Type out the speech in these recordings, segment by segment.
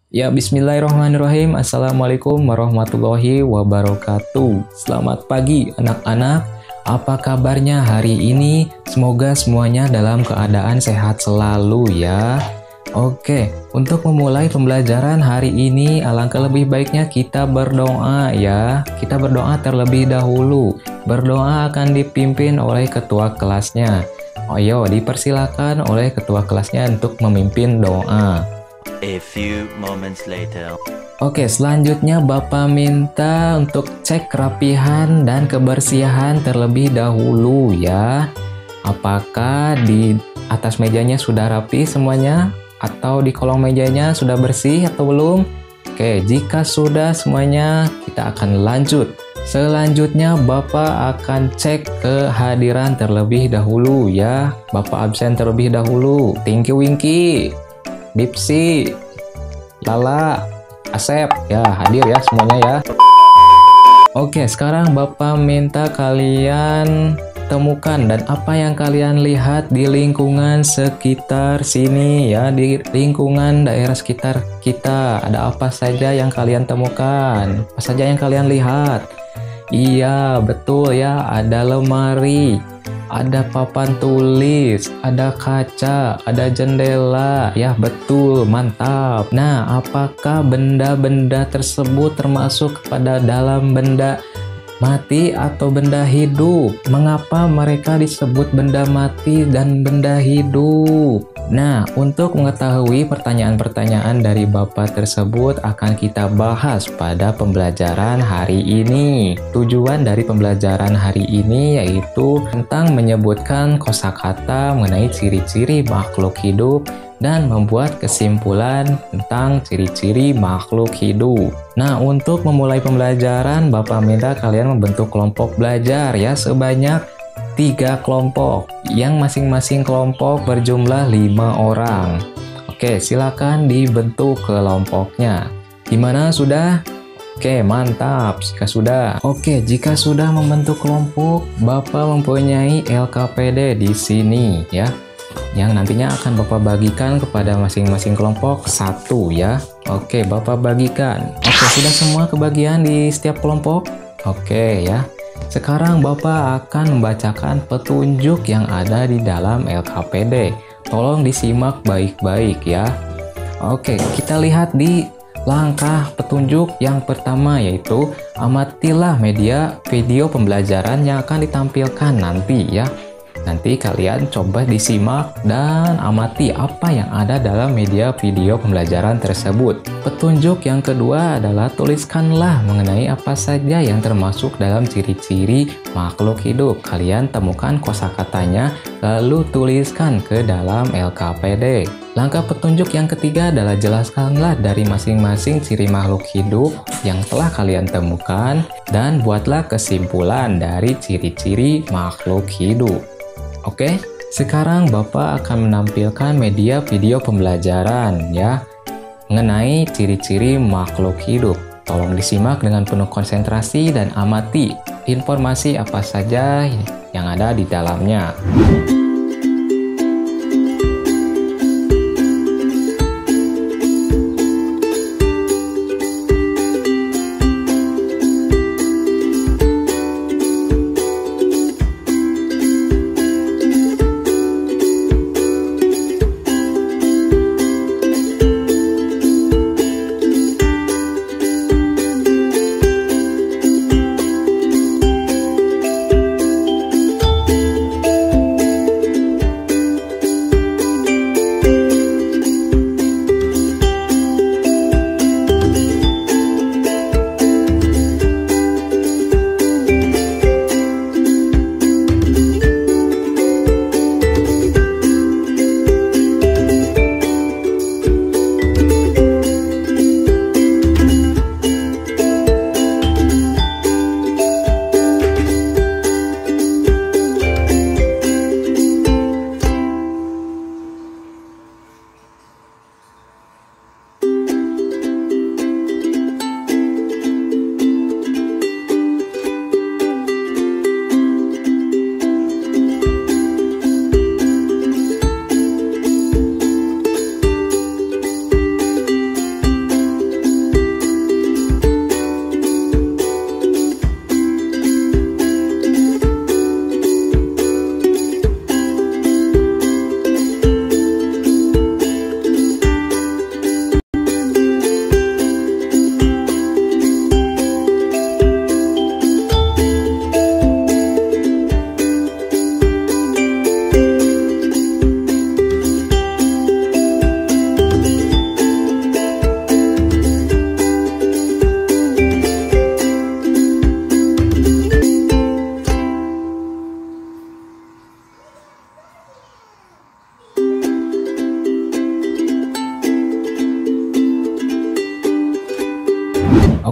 Ya, bismillahirrahmanirrahim. Assalamualaikum warahmatullahi wabarakatuh. Selamat pagi anak-anak. Apa kabarnya hari ini? Semoga semuanya dalam keadaan sehat selalu ya. Oke, untuk memulai pembelajaran hari ini, alangkah lebih baiknya kita berdoa ya. Kita berdoa terlebih dahulu. Berdoa akan dipimpin oleh ketua kelasnya. Ayo, dipersilakan oleh ketua kelasnya untuk memimpin doa. A few moments later. Oke, selanjutnya Bapak minta untuk cek kerapihan dan kebersihan terlebih dahulu ya. Apakah di atas mejanya sudah rapi semuanya? Atau di kolong mejanya sudah bersih atau belum? Oke, jika sudah semuanya, kita akan lanjut. Selanjutnya Bapak akan cek kehadiran terlebih dahulu ya. Bapak absen terlebih dahulu. Tinky Winky, Dipsy, Lala, Asep, ya hadir ya semuanya ya. Oke, sekarang Bapak minta kalian temukan dan apa yang kalian lihat di lingkungan sekitar sini ya, di lingkungan daerah sekitar kita. Ada apa saja yang kalian temukan? Apa saja yang kalian lihat? Iya, betul ya, ada lemari, ada papan tulis, ada kaca, ada jendela. Ya, betul, mantap. Nah, apakah benda-benda tersebut termasuk kepada dalam benda mati atau benda hidup? Mengapa mereka disebut benda mati dan benda hidup? Nah, untuk mengetahui pertanyaan-pertanyaan dari Bapak tersebut akan kita bahas pada pembelajaran hari ini. Tujuan dari pembelajaran hari ini yaitu tentang menyebutkan kosakata mengenai ciri-ciri makhluk hidup dan membuat kesimpulan tentang ciri-ciri makhluk hidup. Nah, untuk memulai pembelajaran, Bapak minta kalian membentuk kelompok belajar ya, sebanyak 3 kelompok, yang masing-masing kelompok berjumlah 5 orang. Oke, silakan dibentuk kelompoknya. Gimana, sudah? Oke, mantap. Jika sudah. Oke, jika sudah membentuk kelompok, Bapak mempunyai LKPD di sini ya, yang nantinya akan Bapak bagikan kepada masing-masing kelompok 1 ya. Oke, Bapak bagikan. Oke, sudah semua kebagian di setiap kelompok? Oke ya. Sekarang Bapak akan membacakan petunjuk yang ada di dalam LKPD. Tolong disimak baik-baik ya. Oke, kita lihat di langkah petunjuk yang pertama, yaitu amatilah media video pembelajaran yang akan ditampilkan nanti ya. Nanti kalian coba disimak dan amati apa yang ada dalam media video pembelajaran tersebut. Petunjuk yang kedua adalah tuliskanlah mengenai apa saja yang termasuk dalam ciri-ciri makhluk hidup. Kalian temukan kosakatanya lalu tuliskan ke dalam LKPD. Langkah petunjuk yang ketiga adalah jelaskanlah dari masing-masing ciri makhluk hidup yang telah kalian temukan dan buatlah kesimpulan dari ciri-ciri makhluk hidup. Oke, sekarang Bapak akan menampilkan media video pembelajaran ya, mengenai ciri-ciri makhluk hidup. Tolong disimak dengan penuh konsentrasi dan amati informasi apa saja yang ada di dalamnya.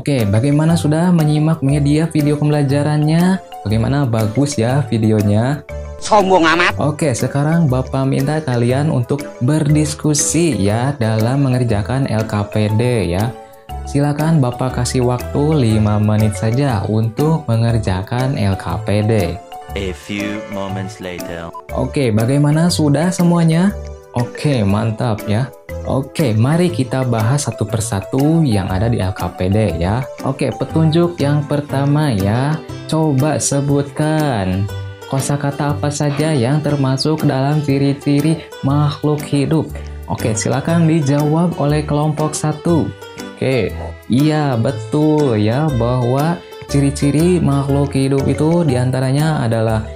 Oke, bagaimana sudah menyimak media video pembelajarannya? Bagaimana, bagus ya videonya? Sombong amat. Oke, sekarang Bapak minta kalian untuk berdiskusi ya dalam mengerjakan LKPD ya. Silakan Bapak kasih waktu 5 menit saja untuk mengerjakan LKPD. A few moments later. Oke, bagaimana sudah semuanya? Oke, mantap ya. Oke, mari kita bahas satu persatu yang ada di LKPD ya. Oke, petunjuk yang pertama ya. Coba sebutkan kosakata apa saja yang termasuk dalam ciri-ciri makhluk hidup. Oke, silakan dijawab oleh kelompok 1. Oke, iya betul ya bahwa ciri-ciri makhluk hidup itu diantaranya adalah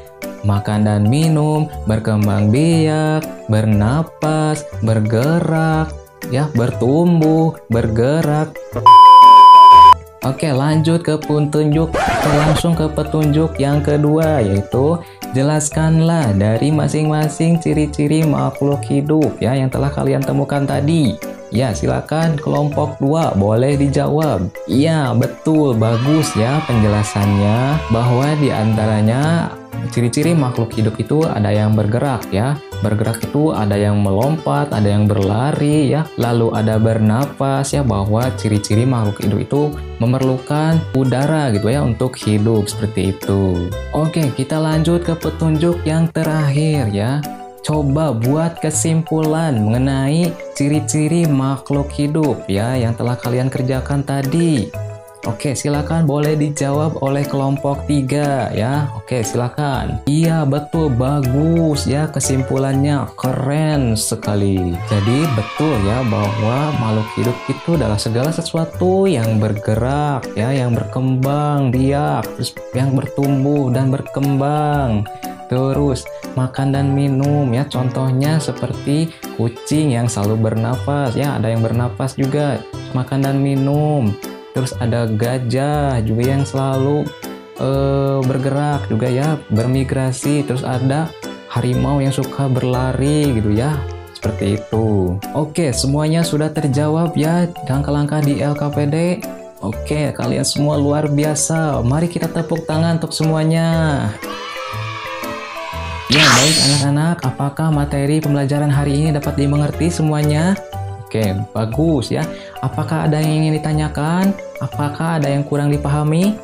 makan dan minum, berkembang biak, bernapas, bergerak, ya, bertumbuh, bergerak. Oke, lanjut ke petunjuk, langsung ke petunjuk yang kedua, yaitu jelaskanlah dari masing-masing ciri-ciri makhluk hidup ya yang telah kalian temukan tadi. Ya, silakan kelompok 2 boleh dijawab. Iya, betul, bagus ya penjelasannya bahwa di antaranya ciri-ciri makhluk hidup itu ada yang bergerak ya. Bergerak itu ada yang melompat, ada yang berlari ya. Lalu ada bernapas ya, bahwa ciri-ciri makhluk hidup itu memerlukan udara gitu ya untuk hidup seperti itu. Oke, kita lanjut ke petunjuk yang terakhir ya. Coba buat kesimpulan mengenai ciri-ciri makhluk hidup ya yang telah kalian kerjakan tadi. Oke, silakan boleh dijawab oleh kelompok 3 ya. Oke, silakan. Iya, betul, bagus ya kesimpulannya, keren sekali. Jadi betul ya bahwa makhluk hidup itu adalah segala sesuatu yang bergerak ya, yang berkembang biak, terus yang bertumbuh dan berkembang. Terus makan dan minum ya, contohnya seperti kucing yang selalu bernafas ya, ada yang bernafas juga, makan dan minum. Terus ada gajah juga yang selalu bergerak juga ya, bermigrasi. Terus ada harimau yang suka berlari gitu ya, seperti itu. Oke, semuanya sudah terjawab ya langkah-langkah di LKPD. Oke, kalian semua luar biasa. Mari kita tepuk tangan untuk semuanya. Ya, baik anak-anak, apakah materi pembelajaran hari ini dapat dimengerti semuanya? Oke, bagus ya. Apakah ada yang ingin ditanyakan? Apakah ada yang kurang dipahami?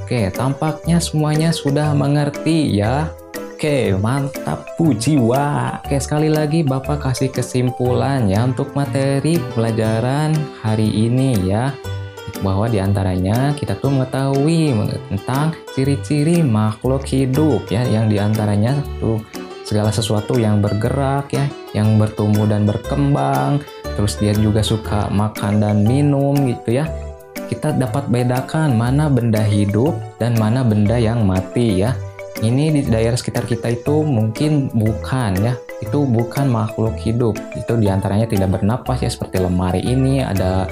Oke, tampaknya semuanya sudah mengerti ya. Oke, mantap, puji jiwa. Oke, sekali lagi Bapak kasih kesimpulan ya untuk materi pelajaran hari ini ya. Bahwa diantaranya kita tuh mengetahui tentang ciri-ciri makhluk hidup ya, yang diantaranya tuh segala sesuatu yang bergerak ya, yang bertumbuh dan berkembang. Terus dia juga suka makan dan minum gitu ya. Kita dapat bedakan mana benda hidup dan mana benda yang mati ya. Ini di daerah sekitar kita itu mungkin bukan ya, itu bukan makhluk hidup. Itu diantaranya tidak bernapas ya, seperti lemari ini ada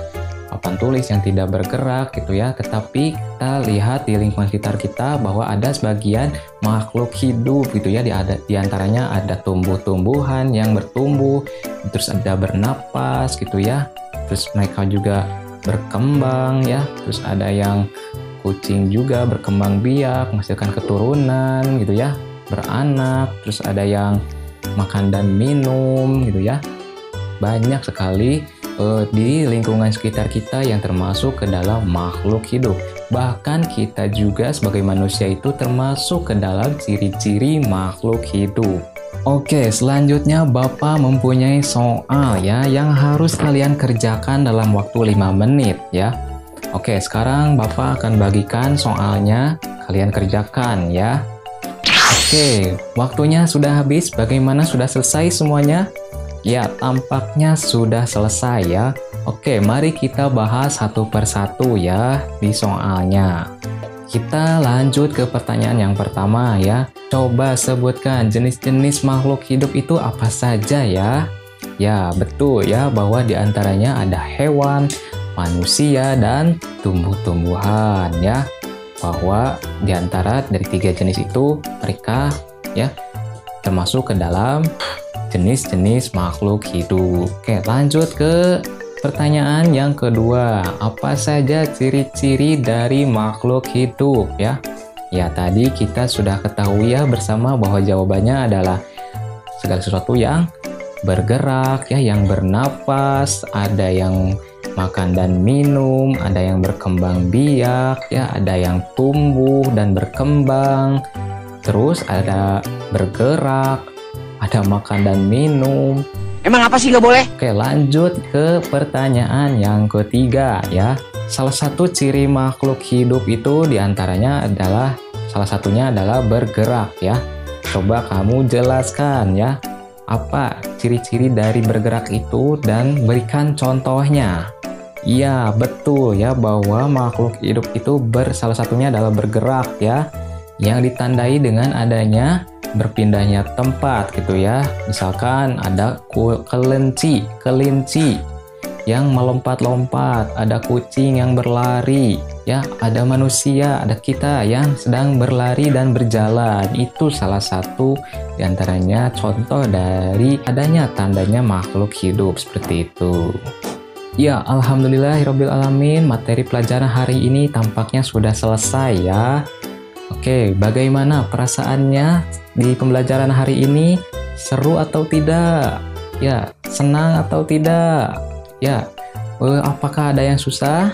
papan tulis yang tidak bergerak gitu ya. Tetapi kita lihat di lingkungan sekitar kita bahwa ada sebagian makhluk hidup gitu ya, di antaranya ada tumbuh-tumbuhan yang bertumbuh, terus ada bernapas gitu ya, terus mereka juga berkembang ya, terus ada yang kucing juga berkembang biak, menghasilkan keturunan gitu ya, beranak, terus ada yang makan dan minum gitu ya. Banyak sekali di lingkungan sekitar kita yang termasuk ke dalam makhluk hidup. Bahkan kita juga sebagai manusia itu termasuk ke dalam ciri-ciri makhluk hidup. Oke, selanjutnya Bapak mempunyai soal ya yang harus kalian kerjakan dalam waktu 5 menit ya. Oke, sekarang Bapak akan bagikan soalnya, kalian kerjakan ya. Oke, waktunya sudah habis. Bagaimana, sudah selesai semuanya? Ya, tampaknya sudah selesai ya. Oke, mari kita bahas satu persatu ya di soalnya. Kita lanjut ke pertanyaan yang pertama ya. Coba sebutkan jenis-jenis makhluk hidup itu apa saja ya. Ya, betul ya bahwa di antaranya ada hewan, manusia, dan tumbuh-tumbuhan ya. Bahwa di antara dari 3 jenis itu mereka ya termasuk ke dalam jenis-jenis makhluk hidup. Oke, lanjut ke Pertanyaan yang kedua, apa saja ciri-ciri dari makhluk hidup ya? Ya, tadi kita sudah ketahui ya bersama bahwa jawabannya adalah segala sesuatu yang bergerak ya, yang bernapas, ada yang makan dan minum, ada yang berkembang biak ya, ada yang tumbuh dan berkembang, terus ada bergerak, ada makan dan minum. Emang apa sih nggak boleh? Oke, lanjut ke pertanyaan yang ketiga ya. Salah satu ciri makhluk hidup itu diantaranya adalah, salah satunya adalah bergerak ya. Coba kamu jelaskan ya, apa ciri-ciri dari bergerak itu dan berikan contohnya. Iya, betul ya, bahwa makhluk hidup itu salah satunya adalah bergerak ya, yang ditandai dengan adanya berpindahnya tempat gitu ya. Misalkan ada kelinci yang melompat-lompat, ada kucing yang berlari ya, ada manusia, ada kita yang sedang berlari dan berjalan. Itu salah satu diantaranya contoh dari adanya tandanya makhluk hidup seperti itu. Ya, alhamdulillahirabbil alamin, materi pelajaran hari ini tampaknya sudah selesai ya. Oke, bagaimana perasaannya di pembelajaran hari ini? Seru atau tidak? Ya, senang atau tidak? Ya, apakah ada yang susah?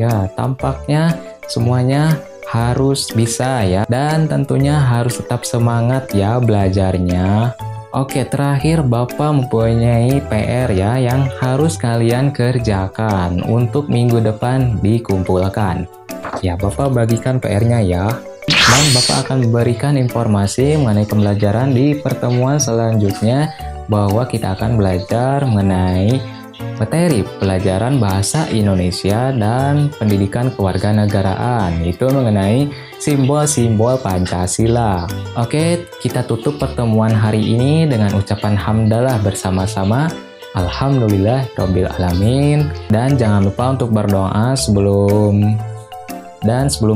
Ya, tampaknya semuanya harus bisa ya. Dan tentunya harus tetap semangat ya belajarnya. Oke, terakhir Bapak mempunyai PR ya yang harus kalian kerjakan untuk minggu depan dikumpulkan. Ya, Bapak bagikan PR-nya ya. Dan Bapak akan memberikan informasi mengenai pembelajaran di pertemuan selanjutnya, bahwa kita akan belajar mengenai materi pelajaran bahasa Indonesia dan pendidikan kewarganegaraan, itu mengenai simbol-simbol Pancasila. Oke, kita tutup pertemuan hari ini dengan ucapan hamdalah bersama-sama. Alhamdulillahirabbil alamin. Dan jangan lupa untuk berdoa sebelum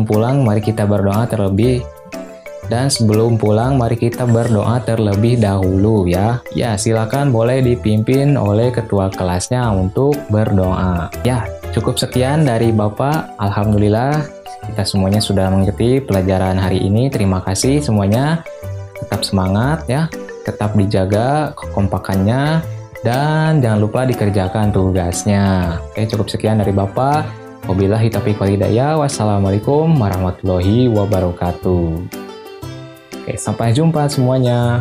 pulang mari kita berdoa terlebih dahulu ya. Ya, silakan boleh dipimpin oleh ketua kelasnya untuk berdoa. Ya, cukup sekian dari Bapak. Alhamdulillah kita semuanya sudah mengerti pelajaran hari ini. Terima kasih semuanya. Tetap semangat ya, tetap dijaga kekompakannya, dan jangan lupa dikerjakan tugasnya. Oke, cukup sekian dari Bapak. Wabillahi taufiq wal hidayah. Wassalamualaikum warahmatullahi wabarakatuh. Oke, sampai jumpa semuanya.